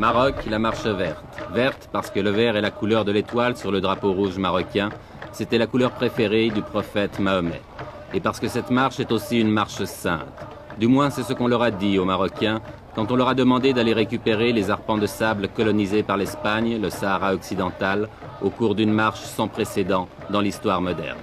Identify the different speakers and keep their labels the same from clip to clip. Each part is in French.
Speaker 1: Maroc, la marche verte. Verte parce que le vert est la couleur de l'étoile sur le drapeau rouge marocain. C'était la couleur préférée du prophète Mahomet. Et parce que cette marche est aussi une marche sainte. Du moins, c'est ce qu'on leur a dit aux Marocains quand on leur a demandé d'aller récupérer les arpents de sable colonisés par l'Espagne, le Sahara occidental, au cours d'une marche sans précédent dans l'histoire moderne.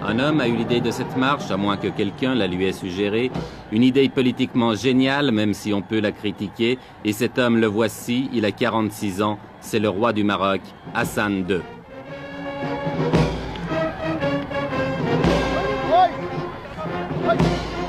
Speaker 1: Un homme a eu l'idée de cette marche, à moins que quelqu'un la lui ait suggérée, une idée politiquement géniale, même si on peut la critiquer, et cet homme, le voici, il a 46 ans, c'est le roi du Maroc, Hassan II.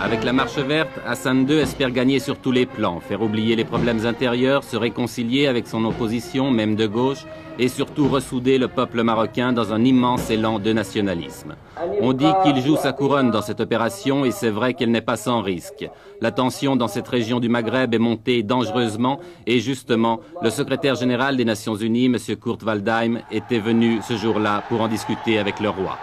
Speaker 1: Avec la marche verte, Hassan II espère gagner sur tous les plans, faire oublier les problèmes intérieurs, se réconcilier avec son opposition, même de gauche, et surtout ressouder le peuple marocain dans un immense élan de nationalisme. On dit qu'il joue sa couronne dans cette opération et c'est vrai qu'elle n'est pas sans risque. La tension dans cette région du Maghreb est montée dangereusement et justement, le secrétaire général des Nations Unies, M. Kurt Waldheim, était venu ce jour-là pour en discuter avec le roi.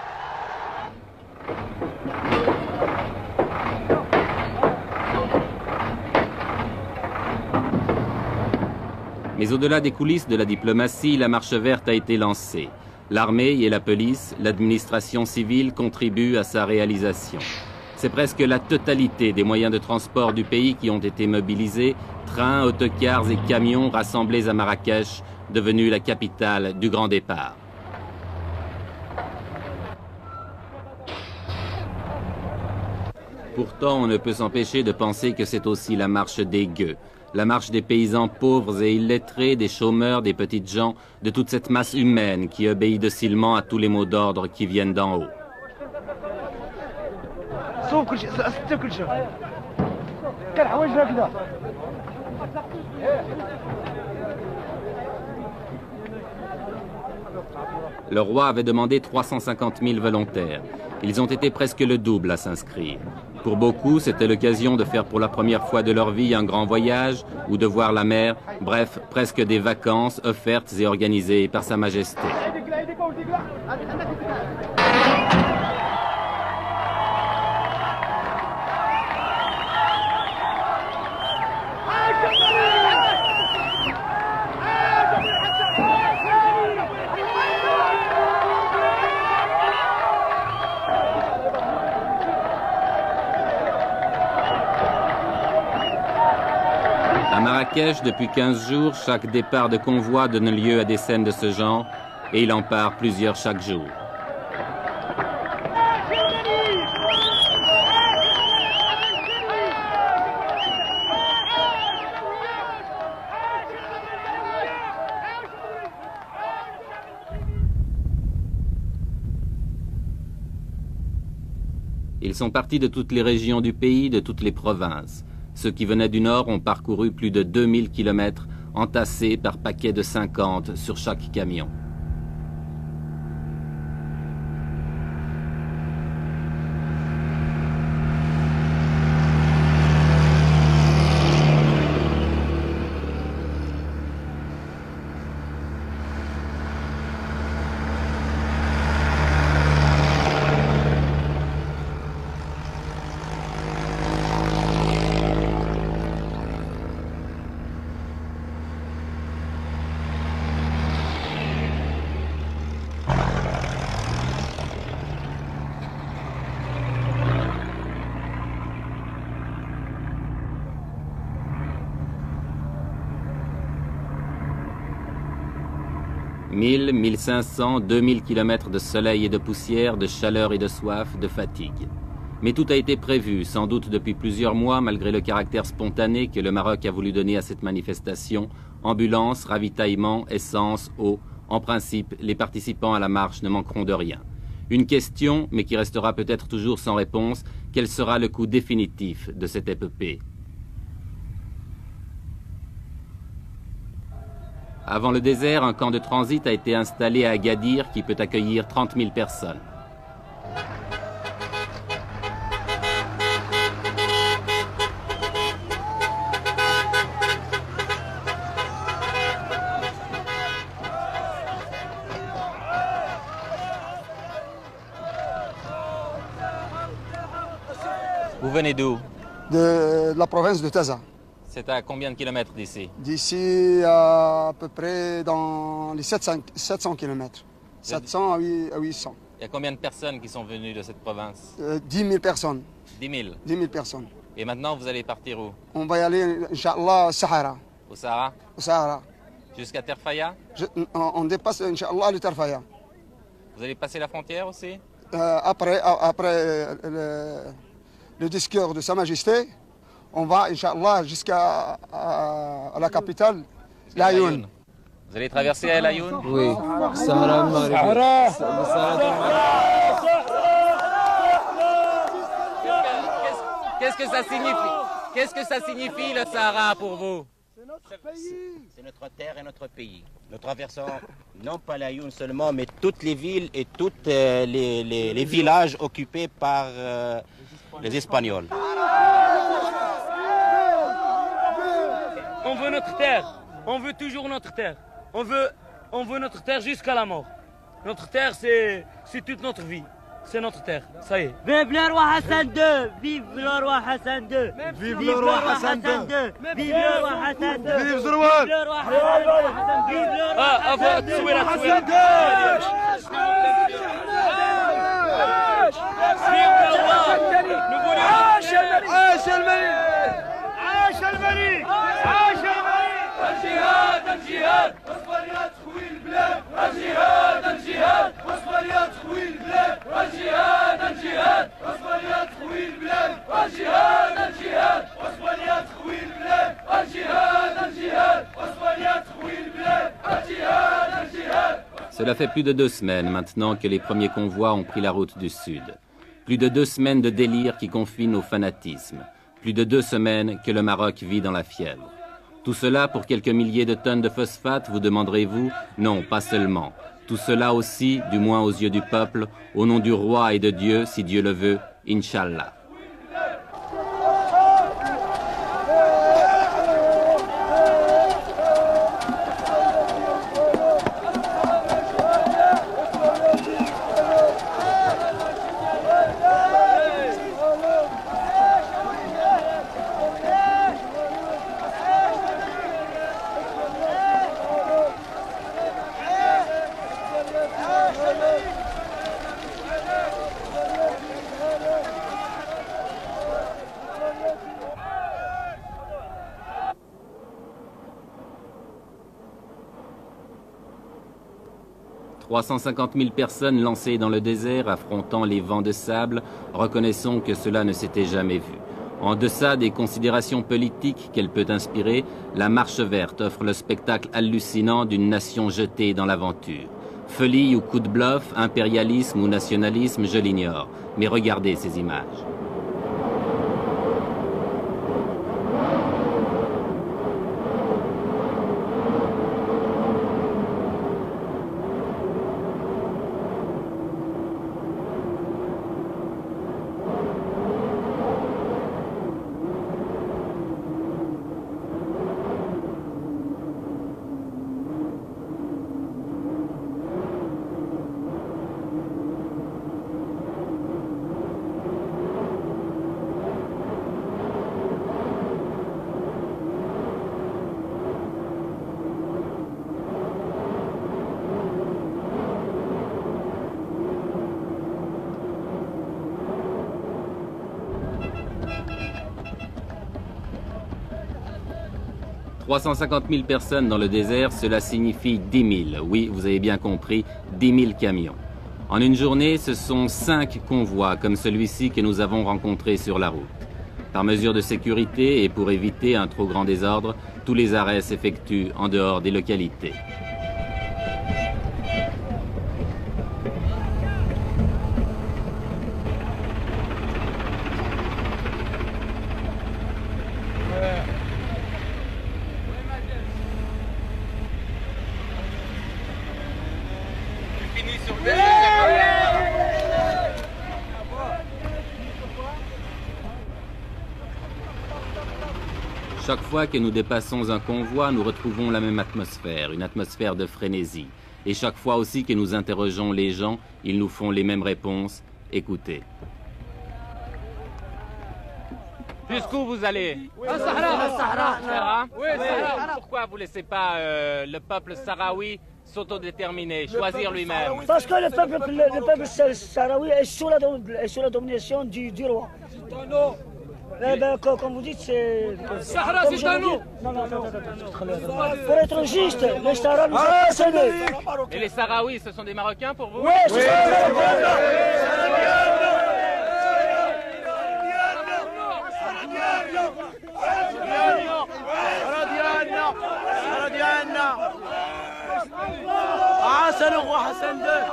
Speaker 1: Mais au-delà des coulisses de la diplomatie, la marche verte a été lancée. L'armée et la police, l'administration civile contribuent à sa réalisation. C'est presque la totalité des moyens de transport du pays qui ont été mobilisés, trains, autocars et camions rassemblés à Marrakech, devenue la capitale du grand départ. Pourtant, on ne peut s'empêcher de penser que c'est aussi la marche des gueux. La marche des paysans pauvres et illettrés, des chômeurs, des petites gens, de toute cette masse humaine qui obéit docilement à tous les mots d'ordre qui viennent d'en haut. Le roi avait demandé 350 000 volontaires. Ils ont été presque le double à s'inscrire. Pour beaucoup, c'était l'occasion de faire pour la première fois de leur vie un grand voyage ou de voir la mer, bref, presque des vacances offertes et organisées par Sa Majesté. À Marrakech, depuis 15 jours, chaque départ de convoi donne lieu à des scènes de ce genre, et il en part plusieurs chaque jour. Ils sont partis de toutes les régions du pays, de toutes les provinces. Ceux qui venaient du nord ont parcouru plus de 2000 kilomètres, entassés par paquets de 50 sur chaque camion. 1000, 1500, 2000 kilomètres de soleil et de poussière, de chaleur et de soif, de fatigue. Mais tout a été prévu, sans doute depuis plusieurs mois, malgré le caractère spontané que le Maroc a voulu donner à cette manifestation. Ambulance, ravitaillement, essence, eau. En principe, les participants à la marche ne manqueront de rien. Une question, mais qui restera peut-être toujours sans réponse, quel sera le coût définitif de cette épopée? Avant le désert, un camp de transit a été installé à Agadir qui peut accueillir 30 000 personnes. Vous venez d'où?
Speaker 2: De la province de Taza.
Speaker 1: C'est à combien de kilomètres d'ici?
Speaker 2: D'ici à peu près dans les 700 km. 700 à 800.
Speaker 1: Il y a combien de personnes qui sont venues de cette province?
Speaker 2: 10 000 personnes.
Speaker 1: 10 000.
Speaker 2: 10 000 personnes.
Speaker 1: Et maintenant, vous allez partir où?
Speaker 2: On va y aller, Inch'Allah, au Sahara.
Speaker 1: Au Sahara?
Speaker 2: Au Sahara.
Speaker 1: Jusqu'à Terfaya?
Speaker 2: On dépasse, Inch'Allah, le Terfaya.
Speaker 1: Vous allez passer la frontière aussi?
Speaker 2: Après le discours de Sa Majesté, on va, Inch'Allah, jusqu'à la capitale, l'Ayoun.
Speaker 1: Vous allez traverser l'Ayoun?
Speaker 3: Oui. Sahara
Speaker 1: Qu'est-ce que ça signifie? Qu'est-ce que ça signifie le Sahara pour vous?
Speaker 4: C'est notre terre et notre pays. Nous traversons non pas l'Ayoun seulement, mais toutes les villes et tous les villages occupés par les Espagnols.
Speaker 5: On veut notre terre, on veut toujours notre terre. On veut notre terre jusqu'à la mort. Notre terre, c'est toute notre vie. C'est notre terre, ça y est.
Speaker 6: Vive le roi Hassan II! Vive le roi Hassan II!
Speaker 2: Vive le roi Hassan II!
Speaker 6: Vive le roi Hassan II!
Speaker 2: Vive le roi!
Speaker 6: Vive le roi Hassan II! Vive le roi
Speaker 5: Hassan
Speaker 1: Cela fait plus de 2 semaines maintenant que les premiers convois ont pris la route du sud. Plus de 2 semaines de délire qui confine au fanatisme. Plus de 2 semaines que le Maroc vit dans la fièvre. Tout cela pour quelques milliers de tonnes de phosphate, vous demanderez-vous? Non, pas seulement. Tout cela aussi, du moins aux yeux du peuple, au nom du roi et de Dieu, si Dieu le veut, Inch'Allah. « 350 000 personnes lancées dans le désert, affrontant les vents de sable, reconnaissons que cela ne s'était jamais vu. En deçà des considérations politiques qu'elle peut inspirer, la Marche verte offre le spectacle hallucinant d'une nation jetée dans l'aventure. Folie ou coup de bluff, impérialisme ou nationalisme, je l'ignore. Mais regardez ces images. 350 000 personnes dans le désert, cela signifie 10 000. Oui, vous avez bien compris, 10 000 camions. En une journée, ce sont 5 convois comme celui-ci que nous avons rencontré sur la route. Par mesure de sécurité et pour éviter un trop grand désordre, tous les arrêts s'effectuent en dehors des localités. Chaque fois que nous dépassons un convoi, nous retrouvons la même atmosphère, une atmosphère de frénésie. Et chaque fois aussi que nous interrogeons les gens, ils nous font les mêmes réponses. Écoutez. Jusqu'où vous allez? Au Sahara. Oui, Sahara. Pourquoi vous ne laissez pas le peuple sahraoui s'autodéterminer, choisir lui-même?
Speaker 6: Parce que le peuple sahraoui est sous la domination du roi. Eh ben, comme vous dites, c'est...
Speaker 3: Sahara, c'est à nous.
Speaker 6: Non. Pour être juste, les Sahara nous ont précédés.
Speaker 1: Et les Sahraouis, ce sont des Marocains pour vous?
Speaker 6: Oui, c'est ça.
Speaker 3: حسن هو حسن ده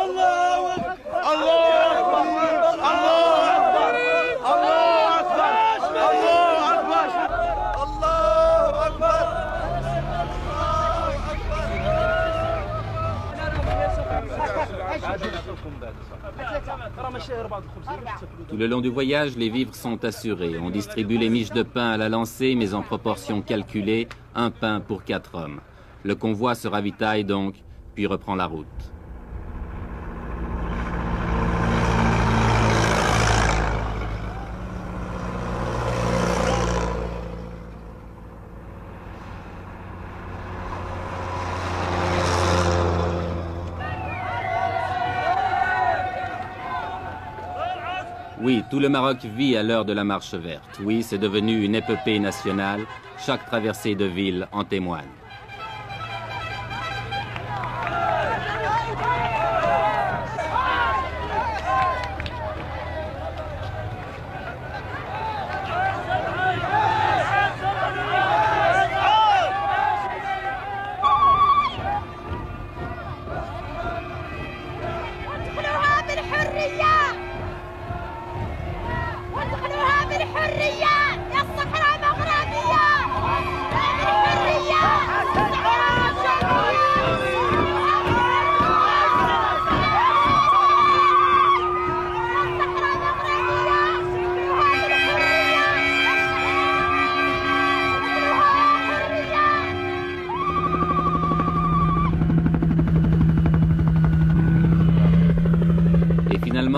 Speaker 3: الله اكبر الله اكبر الله اكبر الله اكبر الله اكبر
Speaker 1: Tout le long du voyage, les vivres sont assurés. On distribue les miches de pain à la lancée, mais en proportion calculée, un pain pour 4 hommes. Le convoi se ravitaille donc, puis reprend la route. Oui, tout le Maroc vit à l'heure de la marche verte. Oui, c'est devenu une épopée nationale. Chaque traversée de ville en témoigne.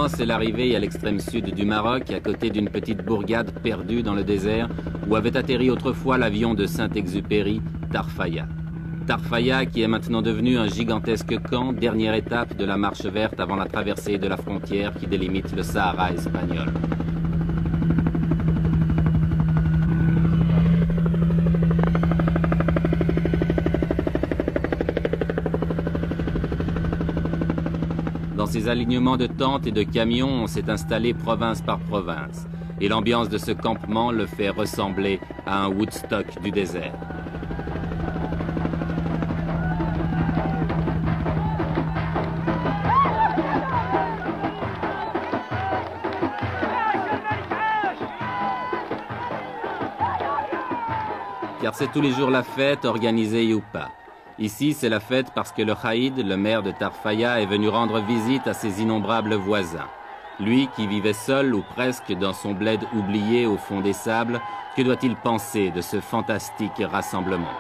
Speaker 1: C'est l'arrivée à l'extrême sud du Maroc, à côté d'une petite bourgade perdue dans le désert, où avait atterri autrefois l'avion de Saint-Exupéry, Tarfaya. Tarfaya qui est maintenant devenu un gigantesque camp, dernière étape de la marche verte avant la traversée de la frontière qui délimite le Sahara espagnol. Dans ces alignements de tentes et de camions, on s'est installé province par province. Et l'ambiance de ce campement le fait ressembler à un Woodstock du désert. Car c'est tous les jours la fête, organisée ou pas. Ici, c'est la fête parce que le Khaïd, le maire de Tarfaya, est venu rendre visite à ses innombrables voisins. Lui, qui vivait seul ou presque dans son bled oublié au fond des sables, que doit-il penser de ce fantastique rassemblement ?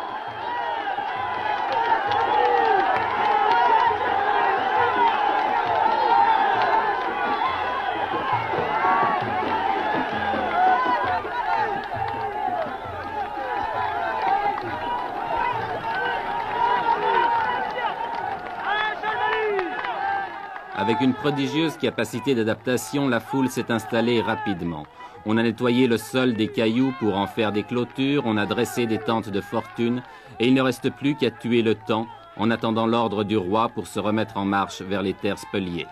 Speaker 1: Avec une prodigieuse capacité d'adaptation, la foule s'est installée rapidement. On a nettoyé le sol des cailloux pour en faire des clôtures, on a dressé des tentes de fortune, et il ne reste plus qu'à tuer le temps en attendant l'ordre du roi pour se remettre en marche vers les terres spoliées.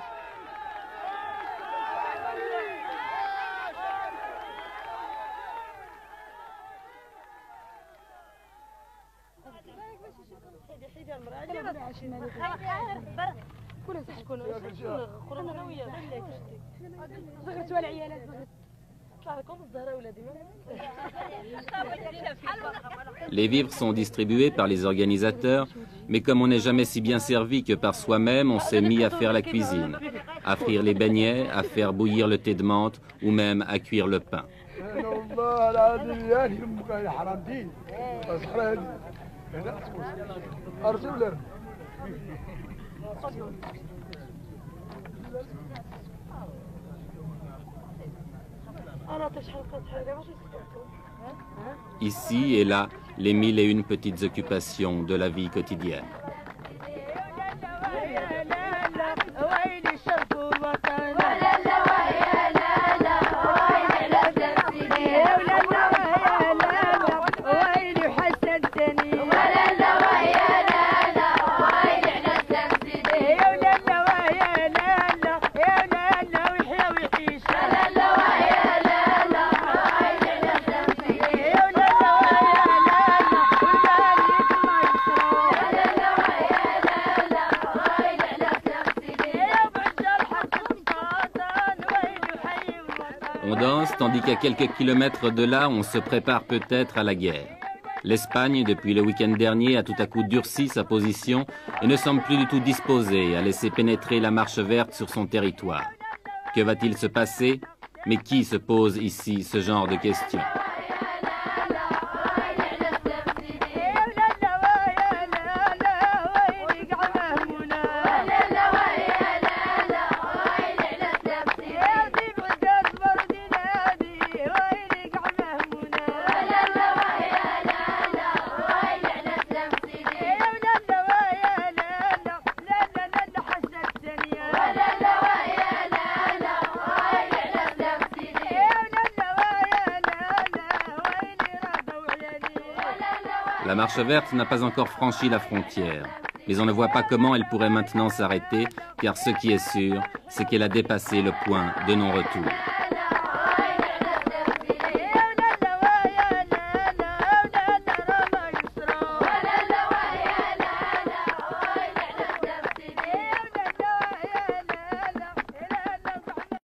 Speaker 1: Les vivres sont distribués par les organisateurs, mais comme on n'est jamais si bien servi que par soi-même, on s'est mis à faire la cuisine, à frire les beignets, à faire bouillir le thé de menthe ou même à cuire le pain. Ici et là, les 1001 petites occupations de la vie quotidienne. On danse, tandis qu'à quelques kilomètres de là, on se prépare peut-être à la guerre. L'Espagne, depuis le week-end dernier, a tout à coup durci sa position et ne semble plus du tout disposée à laisser pénétrer la marche verte sur son territoire. Que va-t-il se passer? Mais qui se pose ici ce genre de questions? La marche verte n'a pas encore franchi la frontière, mais on ne voit pas comment elle pourrait maintenant s'arrêter, car ce qui est sûr, c'est qu'elle a dépassé le point de non-retour.